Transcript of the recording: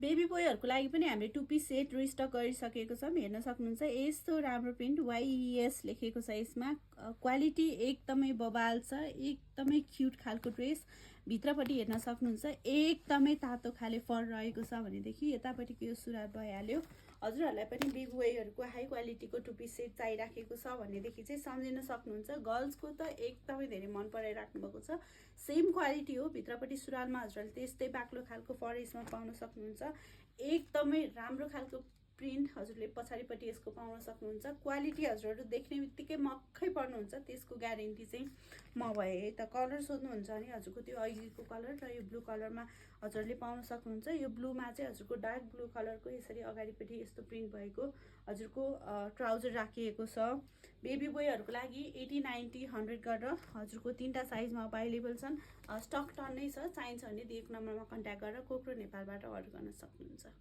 Baby बोयहरूको लागि पनि हामीले 2 पिस सेट रिस्टक गरिसकेको छौँ। हेर्न सक्नुहुन्छ यस्तो राम्रो प्रिन्ट YES लेखेको छ यसमा। क्वालिटी एकदमै बबाल छ, एकदमै क्युट खालको ड्रेस। भित्रपट्टि हेर्न सक्नुहुन्छ एकदमै तातो खाले फर रहेको छ भनेदेखि यतापट्टिको यो सुरुवात भइहाल्यो। हजुरहरूलाई पनि बेबी बोयहरूको हाई क्वालिटीको 2 पिस सेट चाहिराखेको छ भनेदेखि चाहिँ सम्झिन सक्नुहुन्छ। गर्ल्सको त एकदमै धेरै मन पराइराख्नु भएको छ। सेम क्वालिटी हो। भित्रपट्टि सुरुवालमा हजुरहरूले त्यस्तै बाक्लो खालको फर यसमा पाउन सक्नुहुन्छ। एकदमै राम्रो खालको प्रिन्ट हजुरले पछाडिपट्टि यसको पाउन सक्नुहुन्छ। क्वालिटी हजुरहरू देख्ने बित्तिकै मक्खै पर्नुहुन्छ, त्यसको ग्यारेन्टी चाहिँ म भए। त कलर सोध्नुहुन्छ भने हजुरको त्यो अघिको कलर र यो ब्लू कलरमा हजुरले पाउन सक्नुहुन्छ। यो ब्लूमा चाहिँ हजुरको डार्क ब्लू कलरको यसरी अगाडिपट्टि यस्तो प्रिन्ट भएको हजुरको ट्राउजर राखिएको छ। बेबी बोयहरूको लागि 80, 90, 100 गरेर हजुरको 3टा साइजमा अभाइलेबल छन्। स्टक टन्नै छ। चाहिन्छ भने दिएको नम्बरमा कन्ट्याक्ट गरेर कोक्रो नेपालबाट अर्डर गर्न सक्नुहुन्छ।